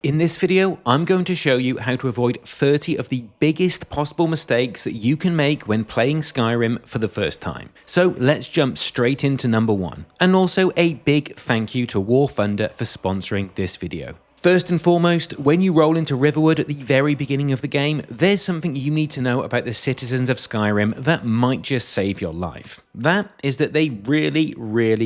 In this video, I'm going to show you how to avoid 30 of the biggest possible mistakes that you can make when playing Skyrim for the first time. So let's jump straight into number 1. And also a big thank you to War Thunder for sponsoring this video. First and foremost, when you roll into Riverwood at the very beginning of the game, there's something you need to know about the citizens of Skyrim that might just save your life. That is that they really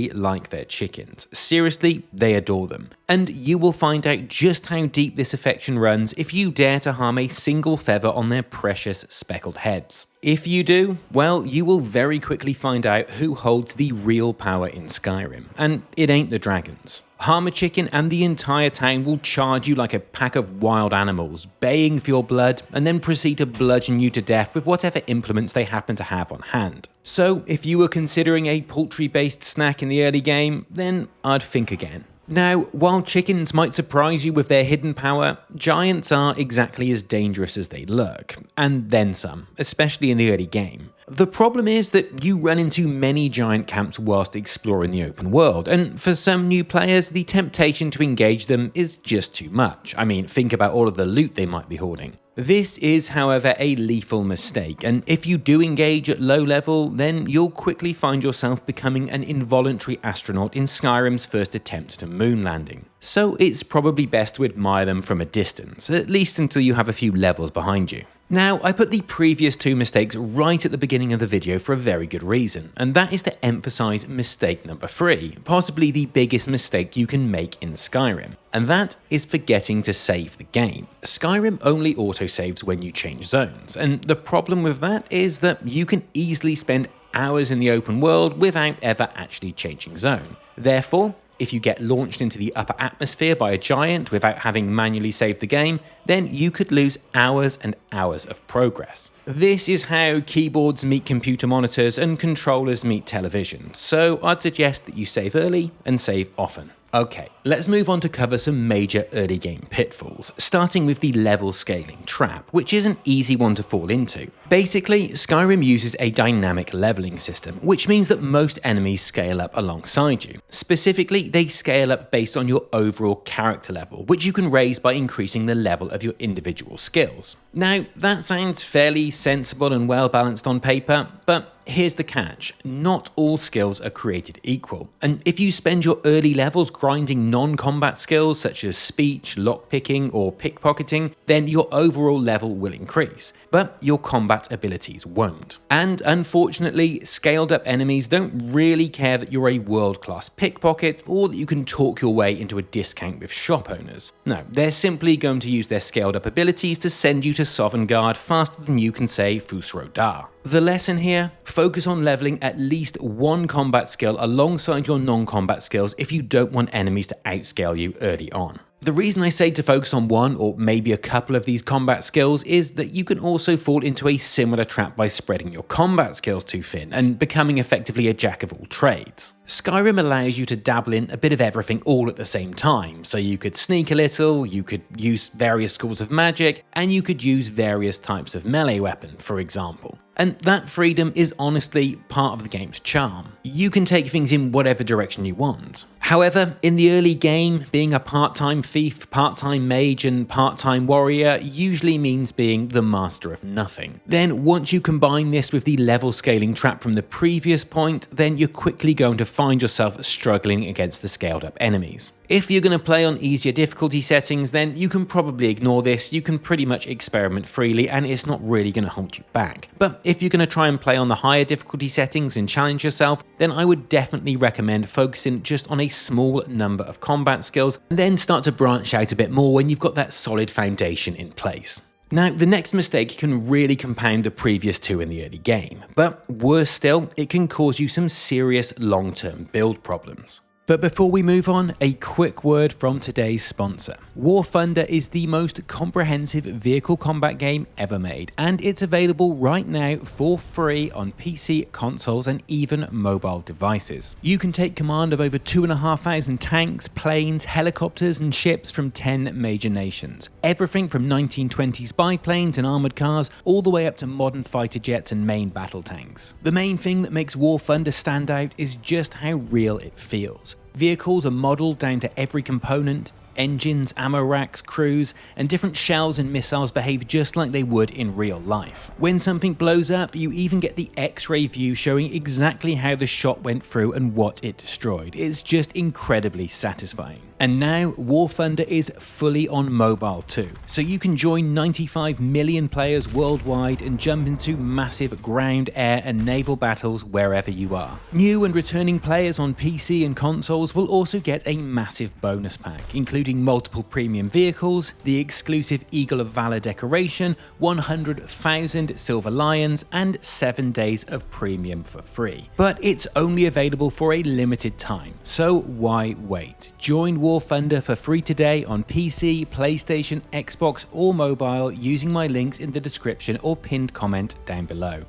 like their chickens. Seriously, they adore them. And you will find out just how deep this affection runs if you dare to harm a single feather on their precious speckled heads. If you do, well, you will very quickly find out who holds the real power in Skyrim, and it ain't the dragons. Harm a chicken and the entire town will charge you like a pack of wild animals, baying for your blood, and then proceed to bludgeon you to death with whatever implements they happen to have on hand. So, if you were considering a poultry-based snack in the early game, then I'd think again. Now, while chickens might surprise you with their hidden power, giants are exactly as dangerous as they look, and then some, especially in the early game. The problem is that you run into many giant camps whilst exploring the open world, and for some new players, the temptation to engage them is just too much. I mean, think about all of the loot they might be hoarding. This is, however, a lethal mistake, and if you do engage at low level, then you'll quickly find yourself becoming an involuntary astronaut in Skyrim's first attempt to moon landing. So it's probably best to admire them from a distance, at least until you have a few levels behind you. Now, I put the previous two mistakes right at the beginning of the video for a very good reason, and that is to emphasize mistake number 3, possibly the biggest mistake you can make in Skyrim, and that is forgetting to save the game. Skyrim only autosaves when you change zones, and the problem with that is that you can easily spend hours in the open world without ever actually changing zone. Therefore, if you get launched into the upper atmosphere by a giant without having manually saved the game, then you could lose hours and hours of progress. This is how keyboards meet computer monitors and controllers meet television, so I'd suggest that you save early and save often. Okay, let's move on to cover some major early game pitfalls, starting with the level scaling trap, which is an easy one to fall into. Basically, Skyrim uses a dynamic leveling system, which means that most enemies scale up alongside you. Specifically, they scale up based on your overall character level, which you can raise by increasing the level of your individual skills. Now, that sounds fairly sensible and well balanced on paper, but here's the catch, not all skills are created equal, and if you spend your early levels grinding non-combat skills such as speech, lockpicking or pickpocketing, then your overall level will increase, but your combat abilities won't. And unfortunately, scaled up enemies don't really care that you're a world-class pickpocket or that you can talk your way into a discount with shop owners. No, they're simply going to use their scaled up abilities to send you to Sovngarde faster than you can say Fusrodar. The lesson here, focus on leveling at least one combat skill alongside your non-combat skills if you don't want enemies to outscale you early on. The reason I say to focus on one or maybe a couple of these combat skills is that you can also fall into a similar trap by spreading your combat skills too thin and becoming effectively a jack of all trades. Skyrim allows you to dabble in a bit of everything all at the same time, so you could sneak a little, you could use various schools of magic, and you could use various types of melee weapon, for example. And that freedom is honestly part of the game's charm. You can take things in whatever direction you want. However, in the early game, being a part-time thief, part-time mage, and part-time warrior usually means being the master of nothing. Then once you combine this with the level scaling trap from the previous point, then you're quickly going to find yourself struggling against the scaled up enemies. If you're going to play on easier difficulty settings, then you can probably ignore this, you can pretty much experiment freely and it's not really going to hold you back. But if you're going to try and play on the higher difficulty settings and challenge yourself, then I would definitely recommend focusing just on a small number of combat skills and then start to branch out a bit more when you've got that solid foundation in place. Now, the next mistake can really compound the previous two in the early game, but worse still, it can cause you some serious long-term build problems. But before we move on, a quick word from today's sponsor. War Thunder is the most comprehensive vehicle combat game ever made, and it's available right now for free on PC, consoles, and even mobile devices. You can take command of over 2,500 tanks, planes, helicopters, and ships from 10 major nations. Everything from 1920s biplanes and armored cars, all the way up to modern fighter jets and main battle tanks. The main thing that makes War Thunder stand out is just how real it feels. Vehicles are modelled down to every component, engines, ammo racks, crews, and different shells and missiles behave just like they would in real life. When something blows up, you even get the X-ray view showing exactly how the shot went through and what it destroyed. It's just incredibly satisfying. And now, War Thunder is fully on mobile too, so you can join 95 million players worldwide and jump into massive ground, air, and naval battles wherever you are. New and returning players on PC and consoles will also get a massive bonus pack, including multiple premium vehicles, the exclusive Eagle of Valor decoration, 100,000 Silver Lions, and 7 days of premium for free. But it's only available for a limited time, so why wait? Join War Thunder for free today on PC, PlayStation, Xbox, or mobile using my links in the description or pinned comment down below.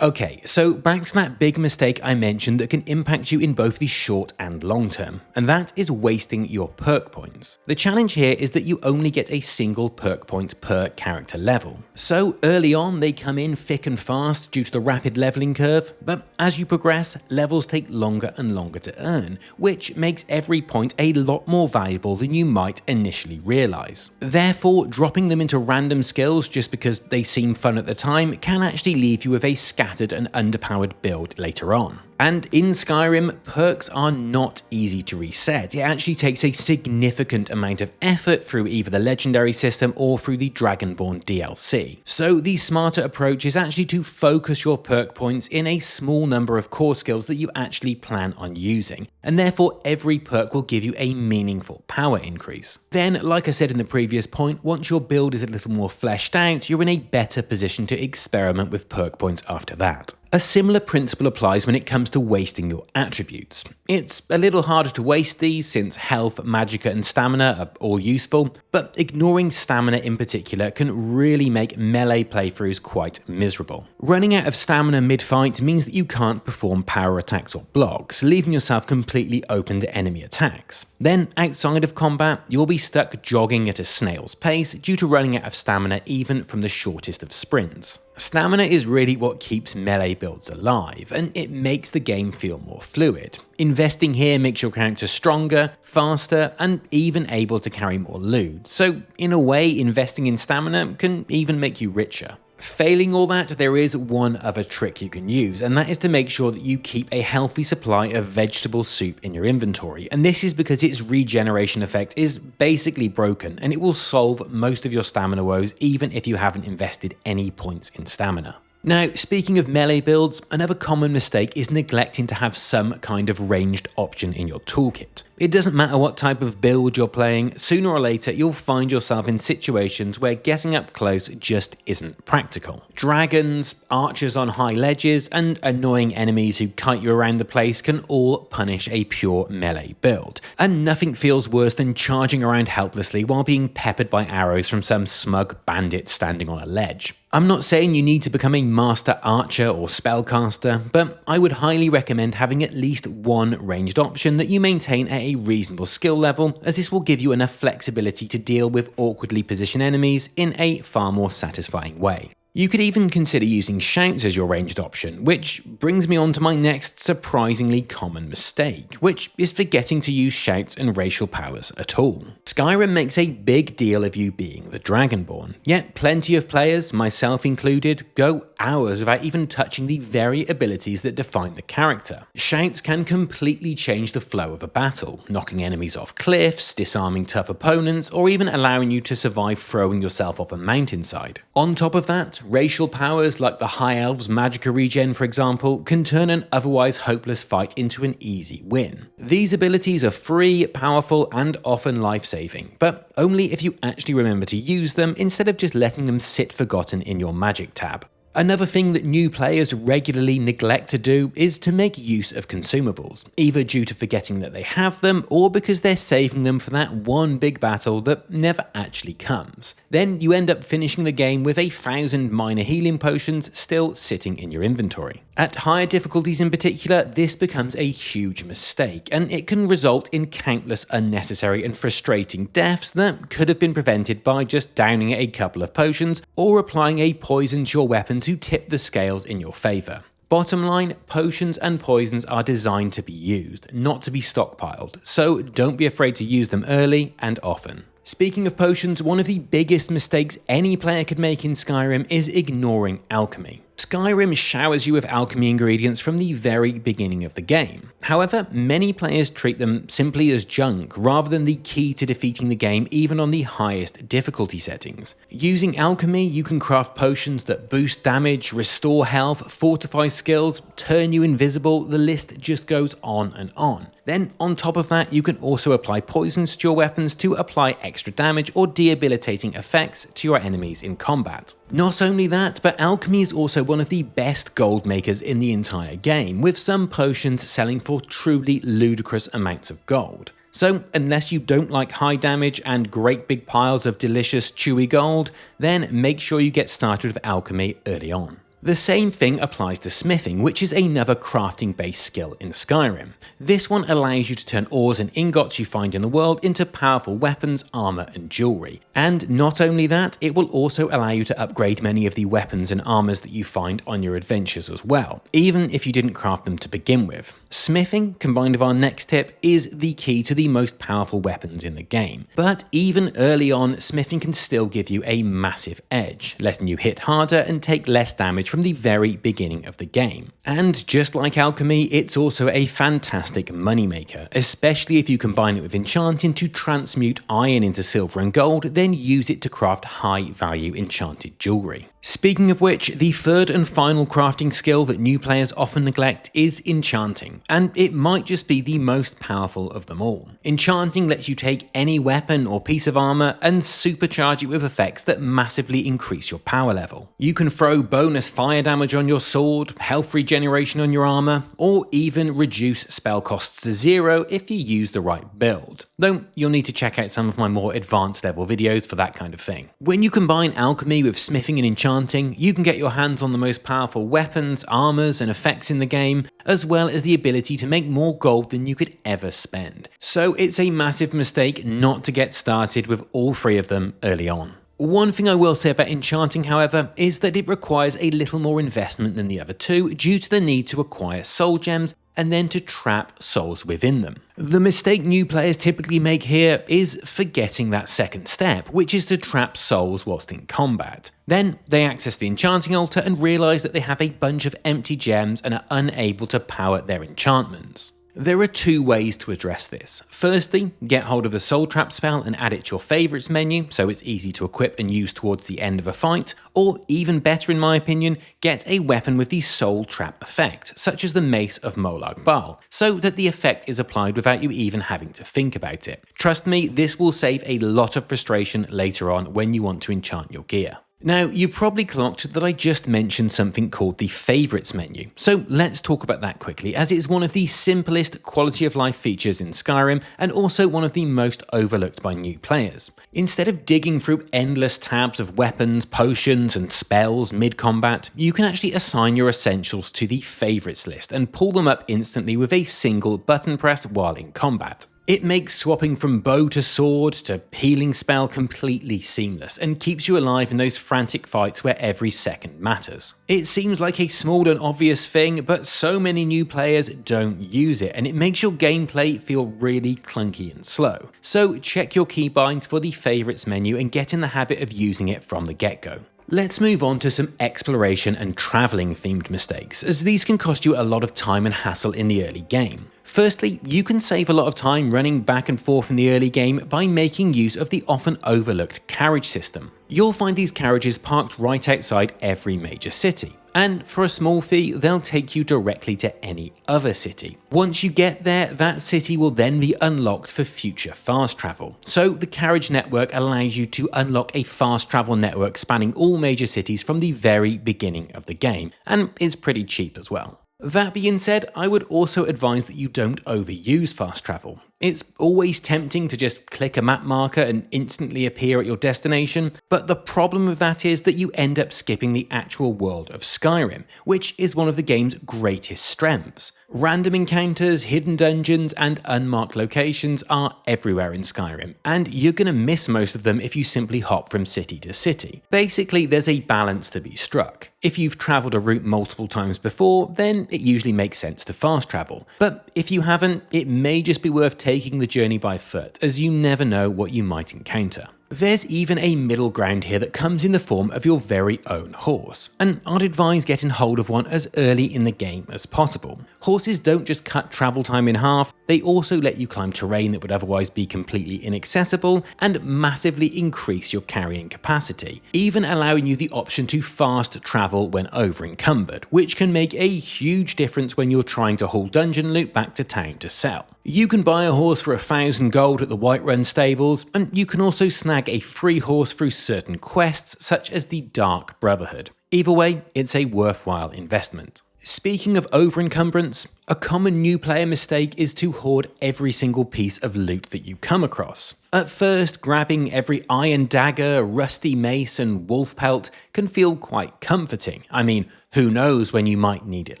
Okay, so back to that big mistake I mentioned that can impact you in both the short and long term, and that is wasting your perk points. The challenge here is that you only get a single perk point per character level. So early on they come in thick and fast due to the rapid leveling curve, but as you progress, levels take longer and longer to earn, which makes every point a lot more valuable than you might initially realize. Therefore, dropping them into random skills just because they seem fun at the time can actually leave you with a scattered and underpowered build later on. And in Skyrim, perks are not easy to reset. It actually takes a significant amount of effort through either the legendary system or through the Dragonborn DLC. So the smarter approach is actually to focus your perk points in a small number of core skills that you actually plan on using, and therefore every perk will give you a meaningful power increase. Then, like I said in the previous point, once your build is a little more fleshed out, you're in a better position to experiment with perk points after that. A similar principle applies when it comes to wasting your attributes. It's a little harder to waste these since health, magicka, and stamina are all useful, but ignoring stamina in particular can really make melee playthroughs quite miserable. Running out of stamina mid-fight means that you can't perform power attacks or blocks, leaving yourself completely open to enemy attacks. Then, outside of combat, you'll be stuck jogging at a snail's pace due to running out of stamina even from the shortest of sprints. Stamina is really what keeps melee builds alive, and it makes the game feel more fluid. Investing here makes your character stronger, faster, and even able to carry more loot, so in a way, investing in stamina can even make you richer. Failing all that, there is one other trick you can use, and that is to make sure that you keep a healthy supply of vegetable soup in your inventory, and this is because its regeneration effect is basically broken, and it will solve most of your stamina woes even if you haven't invested any points in stamina. Now, speaking of melee builds, another common mistake is neglecting to have some kind of ranged option in your toolkit. It doesn't matter what type of build you're playing, sooner or later you'll find yourself in situations where getting up close just isn't practical. Dragons, archers on high ledges, and annoying enemies who kite you around the place can all punish a pure melee build. And nothing feels worse than charging around helplessly while being peppered by arrows from some smug bandit standing on a ledge. I'm not saying you need to become a master archer or spellcaster, but I would highly recommend having at least one ranged option that you maintain at a reasonable skill level, as this will give you enough flexibility to deal with awkwardly positioned enemies in a far more satisfying way. You could even consider using shouts as your ranged option, which brings me on to my next surprisingly common mistake, which is forgetting to use shouts and racial powers at all. Skyrim makes a big deal of you being the Dragonborn, yet plenty of players, myself included, go hours without even touching the very abilities that define the character. Shouts can completely change the flow of a battle, knocking enemies off cliffs, disarming tough opponents, or even allowing you to survive throwing yourself off a mountainside. On top of that, racial powers like the High Elves' magicka regen, for example, can turn an otherwise hopeless fight into an easy win. These abilities are free, powerful, and often life-saving, but only if you actually remember to use them instead of just letting them sit forgotten in your magic tab. Another thing that new players regularly neglect to do is to make use of consumables, either due to forgetting that they have them or because they're saving them for that one big battle that never actually comes. Then you end up finishing the game with 1,000 minor healing potions still sitting in your inventory. At higher difficulties in particular, this becomes a huge mistake, and it can result in countless unnecessary and frustrating deaths that could have been prevented by just downing a couple of potions or applying a poison to your weapon to tip the scales in your favour. Bottom line, potions and poisons are designed to be used, not to be stockpiled, so don't be afraid to use them early and often. Speaking of potions, one of the biggest mistakes any player could make in Skyrim is ignoring alchemy. Skyrim showers you with alchemy ingredients from the very beginning of the game. However, many players treat them simply as junk rather than the key to defeating the game even on the highest difficulty settings. Using alchemy, you can craft potions that boost damage, restore health, fortify skills, turn you invisible, the list just goes on and on. Then, on top of that, you can also apply poisons to your weapons to apply extra damage or debilitating effects to your enemies in combat. Not only that, but alchemy is also one of the best gold makers in the entire game, with some potions selling for truly ludicrous amounts of gold. So, unless you don't like high damage and great big piles of delicious chewy gold, then make sure you get started with alchemy early on. The same thing applies to smithing, which is another crafting-based skill in Skyrim. This one allows you to turn ores and ingots you find in the world into powerful weapons, armor, and jewelry. And not only that, it will also allow you to upgrade many of the weapons and armors that you find on your adventures as well, even if you didn't craft them to begin with. Smithing, combined with our next tip, is the key to the most powerful weapons in the game. But even early on, smithing can still give you a massive edge, letting you hit harder and take less damage from the very beginning of the game. And just like alchemy, it's also a fantastic moneymaker, especially if you combine it with enchanting to transmute iron into silver and gold, then use it to craft high value enchanted jewelry. Speaking of which, the third and final crafting skill that new players often neglect is enchanting, and it might just be the most powerful of them all. Enchanting lets you take any weapon or piece of armor and supercharge it with effects that massively increase your power level. You can throw bonus fire damage on your sword, health regeneration on your armor, or even reduce spell costs to 0 if you use the right build. Though you'll need to check out some of my more advanced level videos for that kind of thing. When you combine alchemy with smithing and enchanting, you can get your hands on the most powerful weapons, armors, and effects in the game, as well as the ability to make more gold than you could ever spend. So it's a massive mistake not to get started with all three of them early on. One thing I will say about enchanting, however, is that it requires a little more investment than the other two due to the need to acquire soul gems and then to trap souls within them. The mistake new players typically make here is forgetting that second step, which is to trap souls whilst in combat. Then they access the enchanting altar and realise that they have a bunch of empty gems and are unable to power their enchantments. There are two ways to address this. Firstly, get hold of the Soul Trap spell and add it to your favourites menu so it's easy to equip and use towards the end of a fight, or even better in my opinion, get a weapon with the Soul Trap effect, such as the Mace of Molag Bal, so that the effect is applied without you even having to think about it. Trust me, this will save a lot of frustration later on when you want to enchant your gear. Now, you probably clocked that I just mentioned something called the Favorites menu, so let's talk about that quickly, as it's one of the simplest quality of life features in Skyrim and also one of the most overlooked by new players. Instead of digging through endless tabs of weapons, potions, and spells mid-combat, you can actually assign your essentials to the Favorites list and pull them up instantly with a single button press while in combat. It makes swapping from bow to sword to healing spell completely seamless and keeps you alive in those frantic fights where every second matters. It seems like a small and obvious thing, but so many new players don't use it, and it makes your gameplay feel really clunky and slow. So check your keybinds for the Favorites menu and get in the habit of using it from the get-go. Let's move on to some exploration and travelling themed mistakes, as these can cost you a lot of time and hassle in the early game. Firstly, you can save a lot of time running back and forth in the early game by making use of the often overlooked carriage system. You'll find these carriages parked right outside every major city, and for a small fee, they'll take you directly to any other city. Once you get there, that city will then be unlocked for future fast travel. So the carriage network allows you to unlock a fast travel network spanning all major cities from the very beginning of the game, and is pretty cheap as well. That being said, I would also advise that you don't overuse fast travel. It's always tempting to just click a map marker and instantly appear at your destination, but the problem with that is that you end up skipping the actual world of Skyrim, which is one of the game's greatest strengths. Random encounters, hidden dungeons, and unmarked locations are everywhere in Skyrim, and you're going to miss most of them if you simply hop from city to city. Basically, there's a balance to be struck. If you've travelled a route multiple times before, then it usually makes sense to fast travel. But if you haven't, it may just be worth taking the journey by foot, as you never know what you might encounter. There's even a middle ground here that comes in the form of your very own horse, and I'd advise getting hold of one as early in the game as possible. Horses don't just cut travel time in half, they also let you climb terrain that would otherwise be completely inaccessible and massively increase your carrying capacity, even allowing you the option to fast travel when over encumbered, which can make a huge difference when you're trying to haul dungeon loot back to town to sell. You can buy a horse for 1,000 gold at the Whiterun stables, and you can also snag a free horse through certain quests such as the Dark Brotherhood. Either way, it's a worthwhile investment. Speaking of over-encumbrance, a common new player mistake is to hoard every single piece of loot that you come across. At first, grabbing every iron dagger, rusty mace, and wolf pelt can feel quite comforting. I mean, who knows when you might need it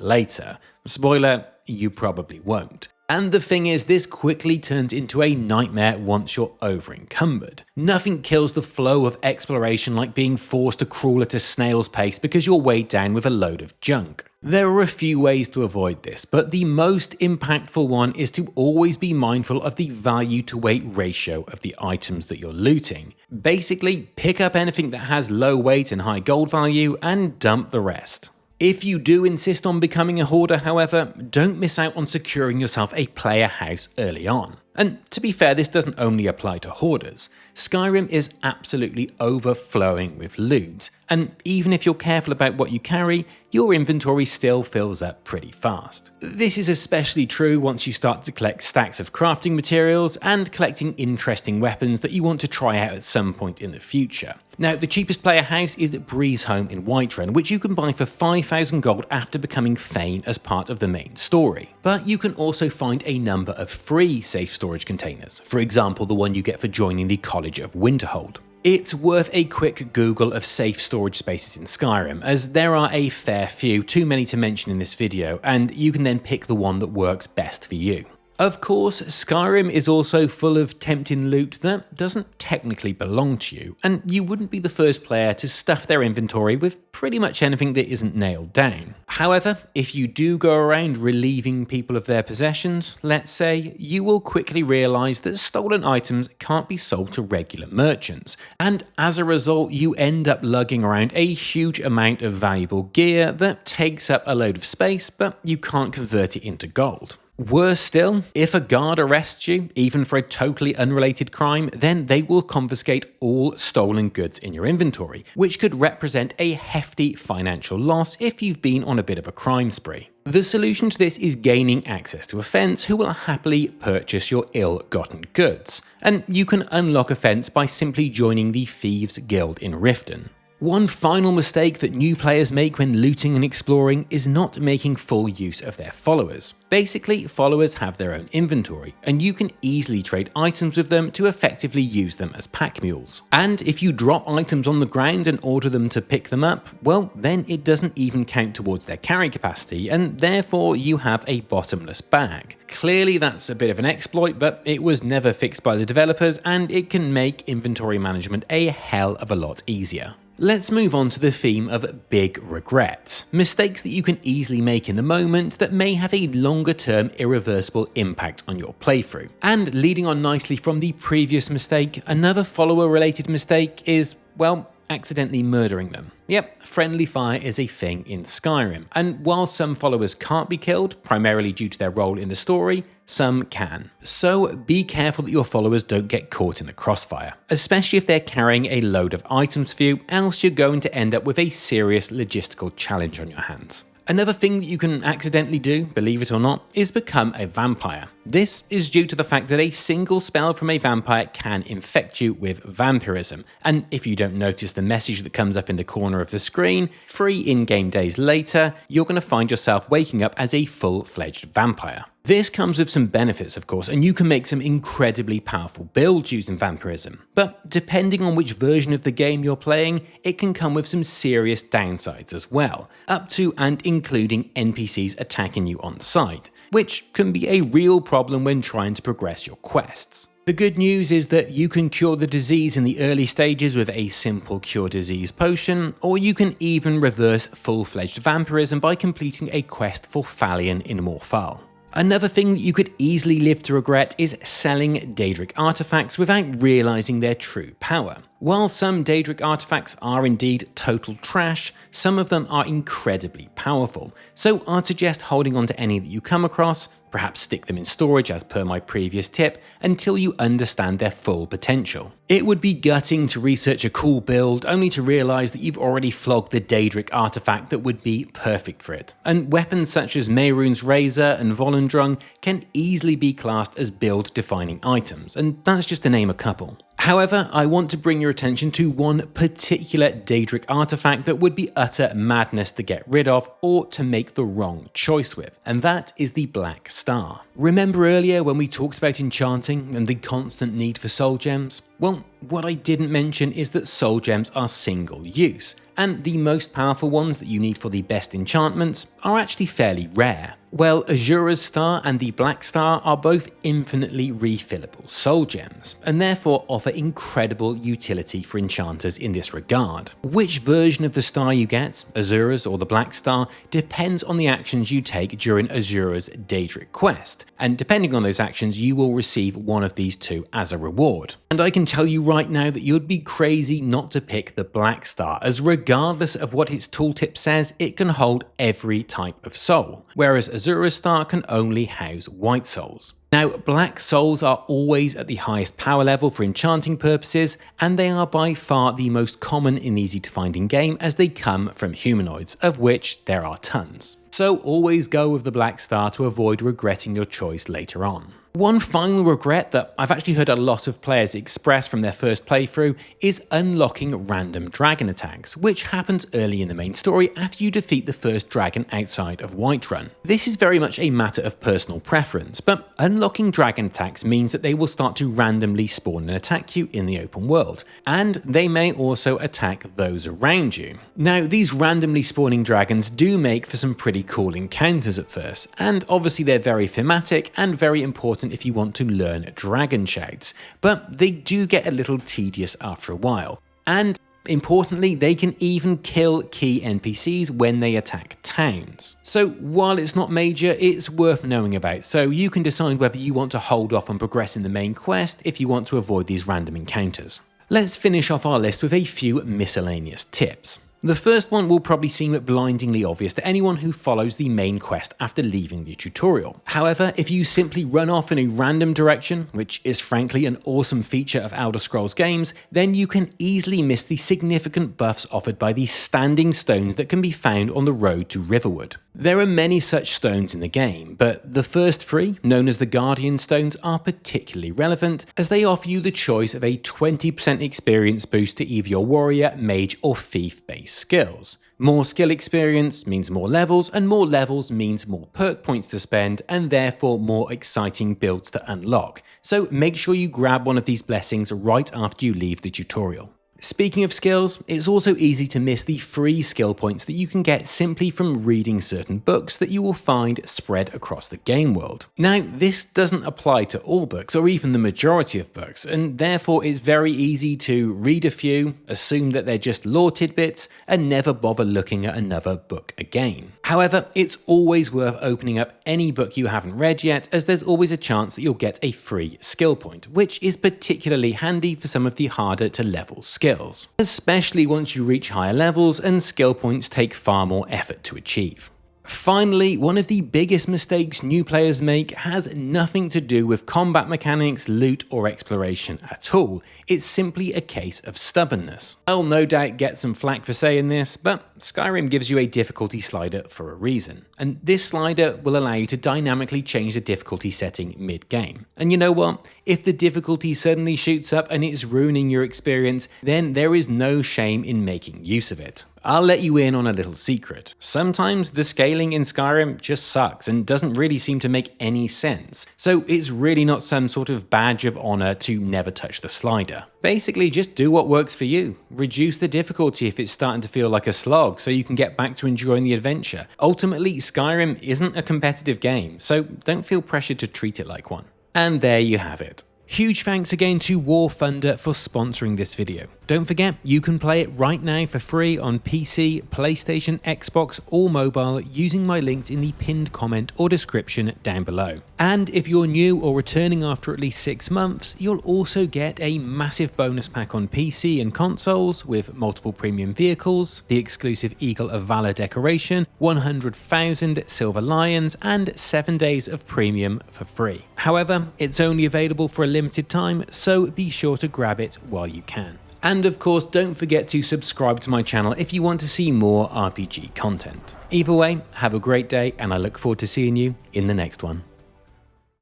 later? Spoiler, you probably won't. And the thing is, this quickly turns into a nightmare once you're over-encumbered. Nothing kills the flow of exploration like being forced to crawl at a snail's pace because you're weighed down with a load of junk. There are a few ways to avoid this, but the most impactful one is to always be mindful of the value to weight ratio of the items that you're looting. Basically, pick up anything that has low weight and high gold value and dump the rest. If you do insist on becoming a hoarder, however, don't miss out on securing yourself a player house early on. And to be fair, this doesn't only apply to hoarders. Skyrim is absolutely overflowing with loot, and even if you're careful about what you carry, your inventory still fills up pretty fast. This is especially true once you start to collect stacks of crafting materials and collecting interesting weapons that you want to try out at some point in the future. Now, the cheapest player house is at Breeze Home in Whiterun, which you can buy for 5,000 gold after becoming Thane as part of the main story. But you can also find a number of free safe storage containers, for example the one you get for joining the College of Winterhold. It's worth a quick Google of safe storage spaces in Skyrim, as there are a fair few, too many to mention in this video, and you can then pick the one that works best for you. Of course, Skyrim is also full of tempting loot that doesn't technically belong to you, and you wouldn't be the first player to stuff their inventory with pretty much anything that isn't nailed down. However, if you do go around relieving people of their possessions, let's say, you will quickly realise that stolen items can't be sold to regular merchants, and as a result you end up lugging around a huge amount of valuable gear that takes up a load of space, but you can't convert it into gold. Worse still, if a guard arrests you, even for a totally unrelated crime, then they will confiscate all stolen goods in your inventory, which could represent a hefty financial loss if you've been on a bit of a crime spree. The solution to this is gaining access to a fence who will happily purchase your ill-gotten goods, and you can unlock a fence by simply joining the Thieves Guild in Riften. One final mistake that new players make when looting and exploring is not making full use of their followers. Basically, followers have their own inventory, and you can easily trade items with them to effectively use them as pack mules. And if you drop items on the ground and order them to pick them up, well, then it doesn't even count towards their carrying capacity, and therefore you have a bottomless bag. Clearly that's a bit of an exploit, but it was never fixed by the developers, and it can make inventory management a hell of a lot easier. Let's move on to the theme of big regrets. Mistakes that you can easily make in the moment that may have a longer-term irreversible impact on your playthrough. And leading on nicely from the previous mistake, another follower-related mistake is, well, accidentally murdering them. Yep, friendly fire is a thing in Skyrim, and while some followers can't be killed, primarily due to their role in the story, some can. So be careful that your followers don't get caught in the crossfire, especially if they're carrying a load of items for you, else you're going to end up with a serious logistical challenge on your hands. Another thing that you can accidentally do, believe it or not, is become a vampire. This is due to the fact that a single spell from a vampire can infect you with vampirism, and if you don't notice the message that comes up in the corner of the screen, 3 in-game days later, you're going to find yourself waking up as a full-fledged vampire. This comes with some benefits, of course, and you can make some incredibly powerful builds using vampirism. But depending on which version of the game you're playing, it can come with some serious downsides as well, up to and including NPCs attacking you on sight. which can be a real problem when trying to progress your quests. The good news is that you can cure the disease in the early stages with a simple cure disease potion, or you can even reverse full-fledged vampirism by completing a quest for Thalion in Morphal. Another thing that you could easily live to regret is selling Daedric artifacts without realizing their true power. While some Daedric artifacts are indeed total trash, some of them are incredibly powerful, so I'd suggest holding on to any that you come across, perhaps stick them in storage as per my previous tip, until you understand their full potential. It would be gutting to research a cool build only to realise that you've already flogged the Daedric artifact that would be perfect for it, and weapons such as Mehrunes Razor and Volendrung can easily be classed as build-defining items, and that's just to name a couple. However, I want to bring your attention to one particular Daedric artifact that would be utter madness to get rid of or to make the wrong choice with, and that is the Black Star. Remember earlier when we talked about enchanting and the constant need for soul gems? Well, what I didn't mention is that soul gems are single use, and the most powerful ones that you need for the best enchantments are actually fairly rare. Well, Azura's Star and the Black Star are both infinitely refillable soul gems, and therefore offer incredible utility for enchanters in this regard. Which version of the star you get, Azura's or the Black Star, depends on the actions you take during Azura's Daedric quest, and depending on those actions you will receive one of these two as a reward. And I can tell you right now that you'd be crazy not to pick the Black Star, as regardless of what its tooltip says, it can hold every type of soul, whereas Azura's Star can only house white souls. Now, black souls are always at the highest power level for enchanting purposes, and they are by far the most common and easy to find in game as they come from humanoids, of which there are tons. So always go with the Black Star to avoid regretting your choice later on. One final regret that I've actually heard a lot of players express from their first playthrough is unlocking random dragon attacks, which happens early in the main story after you defeat the first dragon outside of Whiterun. This is very much a matter of personal preference, but unlocking dragon attacks means that they will start to randomly spawn and attack you in the open world, and they may also attack those around you. Now, these randomly spawning dragons do make for some pretty cool encounters at first, and obviously they're very thematic and very important if you want to learn dragon shouts, but they do get a little tedious after a while. And importantly, they can even kill key NPCs when they attack towns. So while it's not major, it's worth knowing about, so you can decide whether you want to hold off on progressing the main quest if you want to avoid these random encounters. Let's finish off our list with a few miscellaneous tips. The first one will probably seem blindingly obvious to anyone who follows the main quest after leaving the tutorial. However, if you simply run off in a random direction, which is frankly an awesome feature of Elder Scrolls games, then you can easily miss the significant buffs offered by the standing stones that can be found on the road to Riverwood. There are many such stones in the game, but the first three, known as the Guardian Stones, are particularly relevant as they offer you the choice of a 20% experience boost to either your warrior, mage, or thief-based skills. More skill experience means more levels, and more levels means more perk points to spend, and therefore more exciting builds to unlock. So make sure you grab one of these blessings right after you leave the tutorial. Speaking of skills, it's also easy to miss the free skill points that you can get simply from reading certain books that you will find spread across the game world. Now, this doesn't apply to all books, or even the majority of books, and therefore it's very easy to read a few, assume that they're just lore tidbits, and never bother looking at another book again. However, it's always worth opening up any book you haven't read yet, as there's always a chance that you'll get a free skill point, which is particularly handy for some of the harder to level skills. Especially once you reach higher levels and skill points take far more effort to achieve. Finally, one of the biggest mistakes new players make has nothing to do with combat mechanics, loot, or exploration at all. It's simply a case of stubbornness. I'll no doubt get some flack for saying this, but Skyrim gives you a difficulty slider for a reason. And this slider will allow you to dynamically change the difficulty setting mid-game. And you know what? If the difficulty suddenly shoots up and it's ruining your experience, then there is no shame in making use of it. I'll let you in on a little secret. Sometimes the scaling in Skyrim just sucks and doesn't really seem to make any sense, so it's really not some sort of badge of honor to never touch the slider. Basically, just do what works for you. Reduce the difficulty if it's starting to feel like a slog so you can get back to enjoying the adventure. Ultimately, Skyrim isn't a competitive game, so don't feel pressured to treat it like one. And there you have it. Huge thanks again to War Thunder for sponsoring this video. Don't forget, you can play it right now for free on PC, PlayStation, Xbox, or mobile using my links in the pinned comment or description down below. And if you're new or returning after at least 6 months, you'll also get a massive bonus pack on PC and consoles with multiple premium vehicles, the exclusive Eagle of Valor decoration, 100,000 Silver Lions, and 7 days of premium for free. However, it's only available for a limited time, so be sure to grab it while you can. And of course, don't forget to subscribe to my channel if you want to see more RPG content. Either way, have a great day, and I look forward to seeing you in the next one.